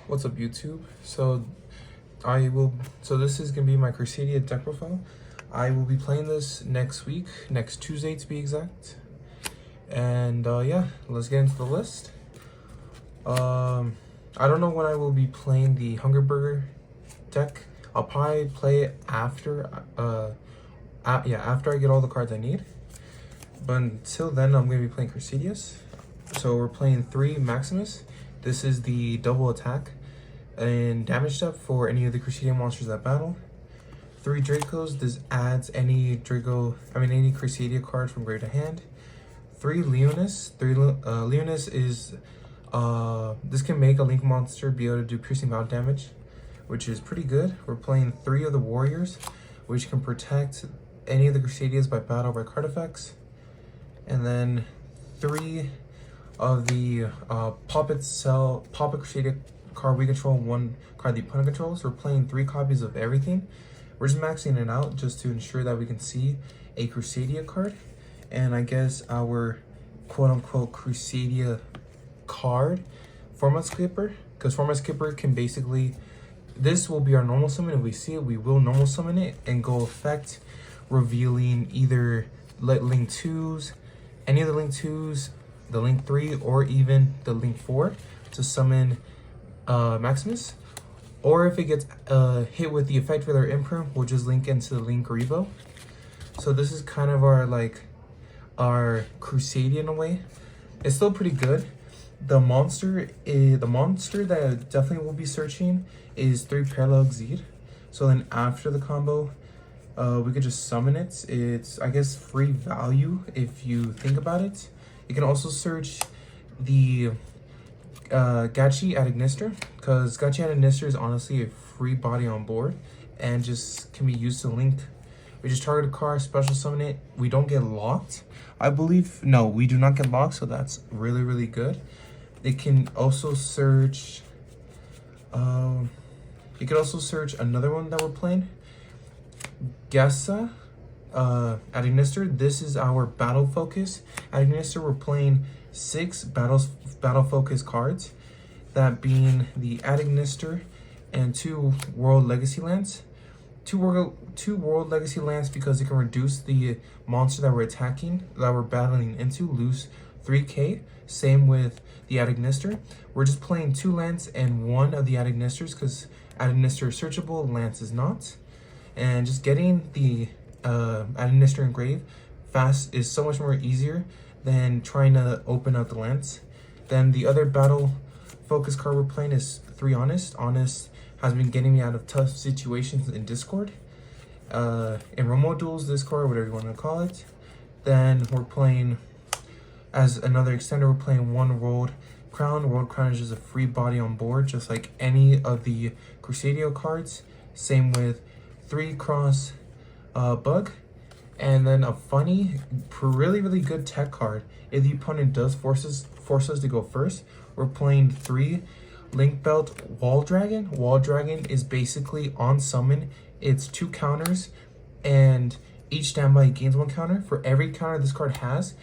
What's up, YouTube? So this is gonna be my CRUSADIA deck profile. I will be playing this next week, next Tuesday to be exact. And yeah, let's get into the list. I don't know when I will be playing the Hunger Burger deck. I'll probably play it after after I get all the cards I need. But until then, I'm gonna be playing CRUSADIAs. So we're playing 3 Maximus. This is the double attack and damage step for any of the CRUSADIA monsters that battle. 3 Dracos. This adds any any CRUSADIA card from grave to hand. 3 Leonis. Leonis is this can make a Link monster be able to do piercing bout damage, which is pretty good. We're playing 3 of the Warriors, which can protect any of the CRUSADIAs by battle by card effects. And then 3 of the Puppet CRUSADIA card we control, 1 card the opponent controls. We're playing 3 copies of everything. We're just maxing it out just to ensure that we can see a CRUSADIA card. And I guess our quote-unquote CRUSADIA card, Format Skipper, because Format Skipper can basically, this will be our normal summon. If we see it, we will normal summon it and go effect, revealing either Link 2s, any of the Link 2s, the Link 3, or even the Link 4 to summon Maximus. Or if it gets hit with the effect with our Imperm, we'll just link into the Link Revo. So this is kind of our CRUSADIA in a way. It's still pretty good. The monster that I definitely will be searching is 3 Parallel Xyz. So then after the combo, we could just summon it. It's, I guess, free value if you think about it. You can also search the Gachi at Ignister, because Gachi at Ignister is honestly a free body on board and just can be used to link. We just target a card, special summon it. We don't get locked. I believe, no, we do not get locked, so that's really, really good. It can also search, you could also search another one that we're playing, Gessa at Ignister. This is our battle focus. At Ignister, we're playing 6 battle focus cards, that being the At Ignister and 2 World Legacy lands. 2 World Legacy lands because it can reduce the monster that we're attacking, that we're battling into, lose 3k. Same with the At Ignister. We're just playing 2 lands and 1 of the At Ignisters because At Ignister is searchable, Lance is not. And just getting the At Ignister engraved fast is so much more easier than trying to open up the lance. Then the other battle focus card we're playing is 3 Honest. Honest has been getting me out of tough situations in Discord, in remote duels, Discord, whatever you want to call it. Then we're playing, as another extender, we're playing 1 World Crown. World Crown is just a free body on board, just like any of the CRUSADIA cards. Same with 3 Cross Bug. And then a funny, really, really good tech card. If the opponent does force us to go first, we're playing 3 Link Belt Wall Dragon. Wall Dragon is basically on summon. It's 2 counters, and each standby gains 1 counter. For every counter this card has,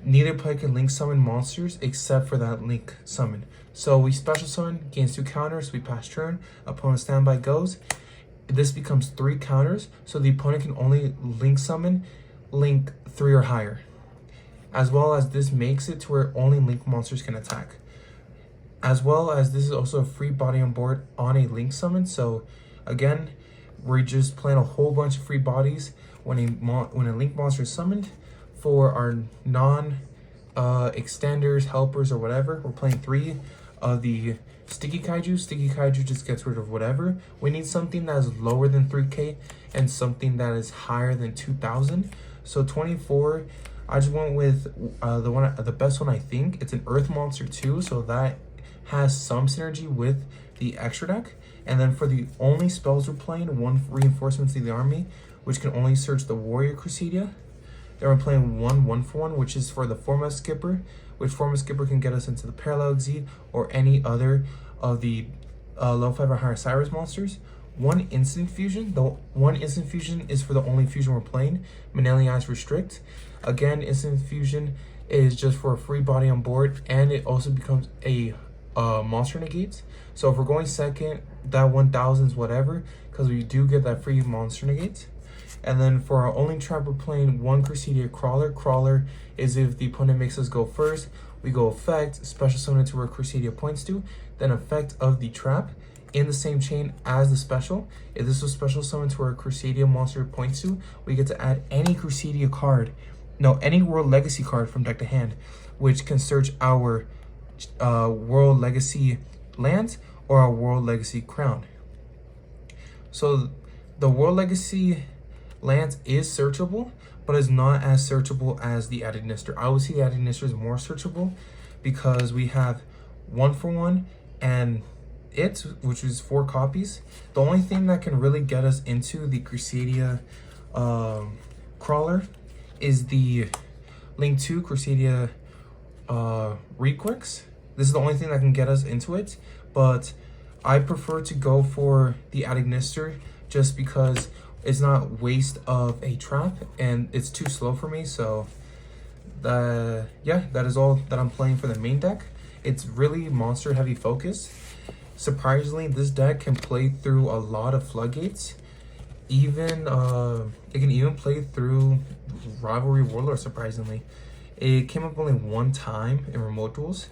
neither player can link summon monsters except for that link summon. So we special summon, gains 2 counters, we pass turn, opponent standby goes. This becomes 3 counters, so the opponent can only link summon link 3 or higher. As well as this makes it to where only link monsters can attack. As well as this is also a free body on board on a link summon. So again, we're just playing a whole bunch of free bodies when a link monster is summoned. For our non extenders, helpers, or whatever, we're playing 3 of the Sticky Kaiju. Sticky Kaiju just gets rid of whatever. We need something that is lower than 3k and something that is higher than 2000. So 24, I just went with the best one I think. It's an Earth monster too, so that has some synergy with the extra deck. And then for the only spells we're playing, 1 Reinforcements to the Army, which can only search the Warrior CRUSADIA. Then we're playing 1 for 1, which is for the Format Skipper, which Format Skipper can get us into the Parallel Xyz or any other of the level 5 or higher Cyrus monsters. 1 Instant Fusion. The 1 Instant Fusion is for the only fusion we're playing, Manelias Restrict. Again, Instant Fusion is just for a free body on board, and it also becomes a monster negates. So if we're going second, that 1000 is whatever, because we do get that free monster negates. And then for our only trap, we're playing 1 Crusadia Crawler. Crawler is if the opponent makes us go first, we go effect, special summon to where Crusadia points to, then effect of the trap in the same chain as the special. If this was special summon to where Crusadia monster points to, we get to add any Crusadia card, no, any World Legacy card from deck to hand, which can search our World Legacy lands or our World Legacy crown. So the World Legacy lands is searchable, but is not as searchable as the Administer. I would say the Administer is more searchable because we have 1-for-1 and it, which is 4 copies. The only thing that can really get us into the Crusadia Crawler is the Link 2 Crusadia Requix. This is the only thing that can get us into it, but I prefer to go for the Administer just because it's not waste of a trap and it's too slow for me. So yeah, that is all that I'm playing for the main deck. It's really monster heavy focus. Surprisingly, this deck can play through a lot of floodgates. Even it can even play through Rivalry Warlord. Surprisingly, it came up only 1 time in remote duels.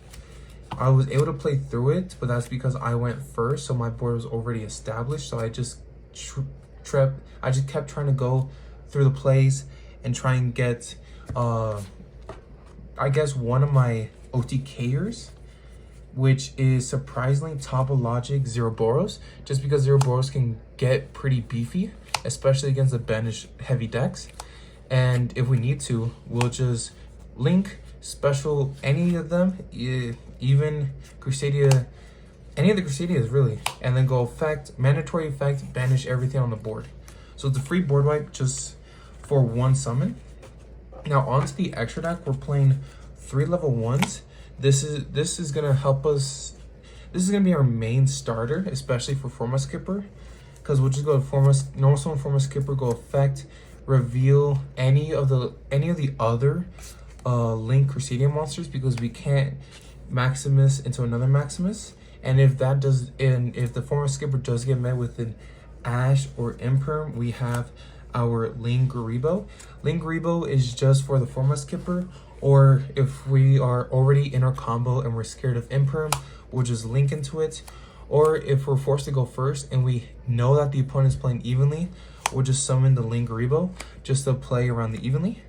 I was able to play through it, but that's because I went first, so my board was already established. So I just kept trying to go through the plays and try and get I guess one of my OTKers, which is surprisingly Topologic Zeroboros, just because Zeroboros can get pretty beefy, especially against the banish heavy decks. And if we need to, we'll just link special any of them, even Crusadia, any of the Crusadias really, and then go effect, mandatory effect, banish everything on the board. So it's a free board wipe just for 1 summon. Now onto the extra deck, we're playing 3 level 1s. This is gonna help us. This is gonna be our main starter, especially for Forma Skipper, because we'll just go normal summon Forma Skipper, go effect, reveal any of the other Link Crusadia monsters, because we can't Maximus into another Maximus. And if the Forma Skipper does get met with an Ash or Imperm, we have our Lingaribo. Lingaribo is just for the Forma Skipper, or if we are already in our combo and we're scared of Imperm, we'll just link into it. Or if we're forced to go first and we know that the opponent is playing evenly, we'll just summon the Lingaribo just to play around the evenly.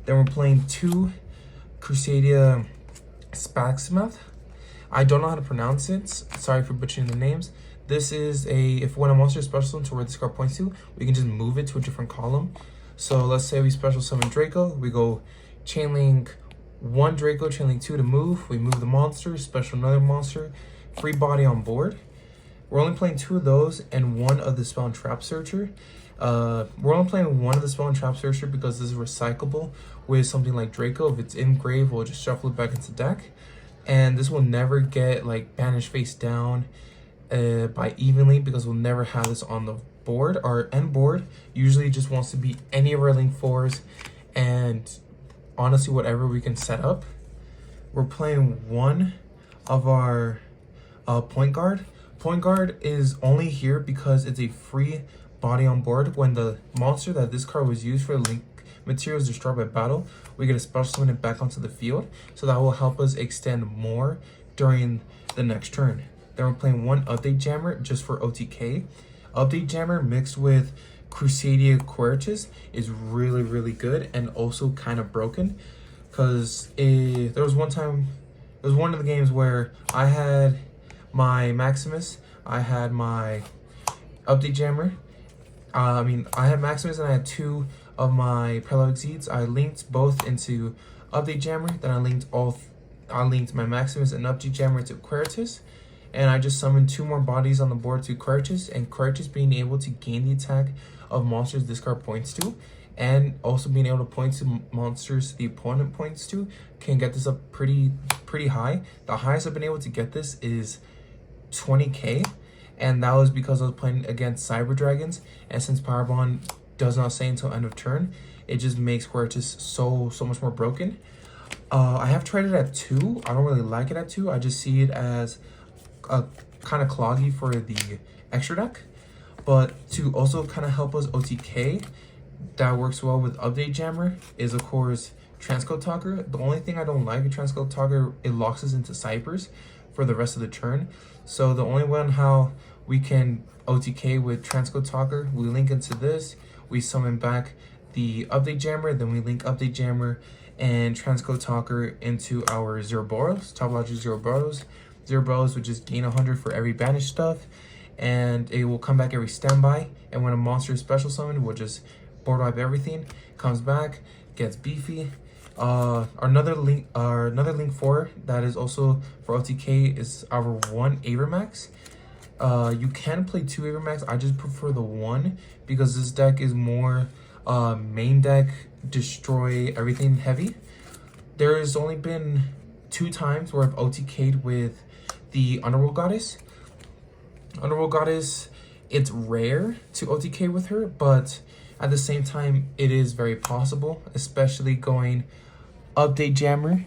Then we're playing 2 Crusadia Spaxmouth. I don't know how to pronounce it. Sorry for butchering the names. This is if when a monster is special summon to where this card points to, we can just move it to a different column. So let's say we special summon Draco. We go chain link 1 Draco, chain link 2 to move. We move the monster, special another monster, free body on board. We're only playing 2 of those and 1 of the Spell and Trap Searcher. We're only playing 1 of the Spell and Trap Searcher because this is recyclable with something like Draco. If it's in grave, we'll just shuffle it back into deck. And this will never get like banished face down by evenly, because we'll never have this on the board. Our end board usually just wants to be any of our link 4s and honestly whatever we can set up. We're playing 1 of our point guard. Point guard is only here because it's a free body on board. When the monster that this card was used for link materials destroyed by battle, we get a special summon it back onto the field, so that will help us extend more during the next turn. Then we're playing 1 Update Jammer just for OTK. Update Jammer mixed with Crusadia Quertus is really, really good and also kind of broken, because there was one of the games where I had my Maximus, I had my Update Jammer. I had Maximus and I had 2 of my Parallel Exceeds. I linked both into Update Jammer, then I linked my Maximus and Update Jammer to Quertus, and I just summoned 2 more bodies on the board to Quertus, and Quertus being able to gain the attack of monsters this card points to, and also being able to point to monsters the opponent points to, can get this up pretty high. The highest I've been able to get this is 20k, and that was because I was playing against Cyber Dragons, and since Power Bond does not say until end of turn, it just makes Quertus so much more broken. I have tried it at 2. I don't really like it at 2. I just see it as kind of cloggy for the extra deck. But to also kind of help us OTK, that works well with Update Jammer, is of course Transcode Talker. The only thing I don't like with Transcode Talker, it locks us into Cypers for the rest of the turn. So the only one how we can OTK with Transcode Talker, we link into this, we summon back the Update Jammer, then we link Update Jammer and Transcode Talker into our Zero Boros, Topologic Zero Boros. Zero Boros would just gain 100 for every banished stuff, and it will come back every standby. And when a monster is special summoned, we'll just board wipe everything, comes back, gets beefy. Another link 4 that is also for OTK is our 1 Avermax. You can play 2 Avermax. I just prefer the 1 because this deck is more main deck, destroy everything heavy. There has only been 2 times where I've OTK'd with the Underworld Goddess. Underworld Goddess, it's rare to OTK with her, but at the same time, it is very possible, especially going Update Jammer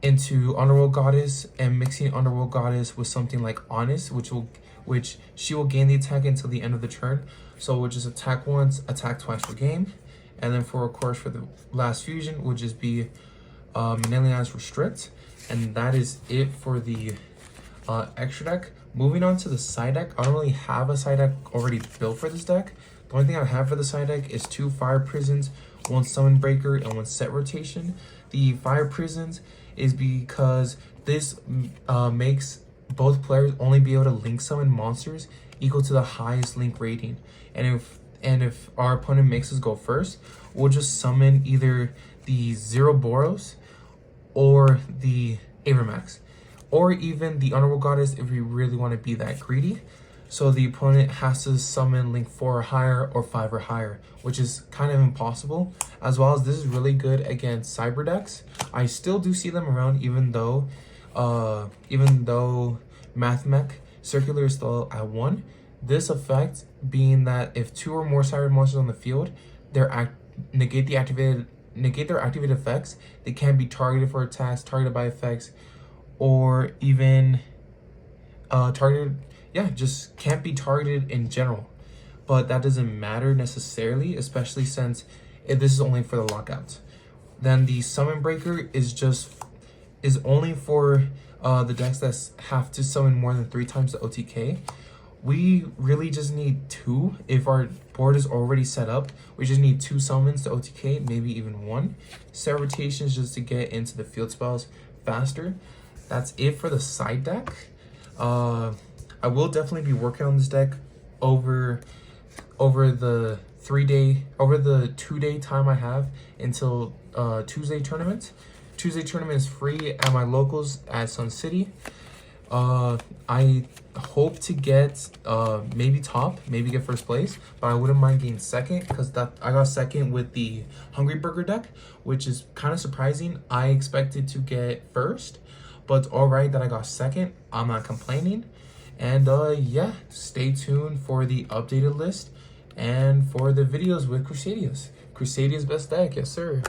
into Underworld Goddess and mixing Underworld Goddess with something like Honest, which she will gain the attack until the end of the turn. So we'll just attack once, attack twice per game. And then for, of course, for the last fusion, would just be Manalian's Restrict. And that is it for the extra deck. Moving on to the side deck, I don't really have a side deck already built for this deck. The only thing I have for the side deck is 2 Fire Prisons, 1 Summon Breaker, and 1 Set Rotation. The Fire Prisons is because this makes both players only be able to link summon monsters equal to the highest link rating. And if our opponent makes us go first, we'll just summon either the Zero Boros or the Avermax, or even the Underworld Goddess if we really want to be that greedy. So the opponent has to summon link 4 or higher or 5 or higher, which is kind of impossible. As well as this is really good against cyber decks. I still do see them around, even though Mathmech Circular is still at 1. This effect being that if 2 or more cyber monsters on the field, negate their activated effects, they can be targeted for attacks, targeted by effects, or even just can't be targeted in general. But that doesn't matter necessarily, especially since this is only for the lockouts. Then the Summon Breaker is only for the decks that have to summon more than 3 times the OTK. We really just need 2. If our board is already set up, we just need 2 summons to OTK, maybe even 1. Set rotations just to get into the field spells faster. That's it for the side deck. I will definitely be working on this deck over the 2-day time I have until Tuesday tournament. Tuesday tournament is free at my locals at Sun City. I hope to get maybe top, maybe get first place, but I wouldn't mind getting second because I got second with the Hungry Burger deck, which is kind of surprising. I expected to get first, but it's all right that I got second. I'm not complaining. And yeah, stay tuned for the updated list and for the videos with Crusadia's best deck. Yes, sir.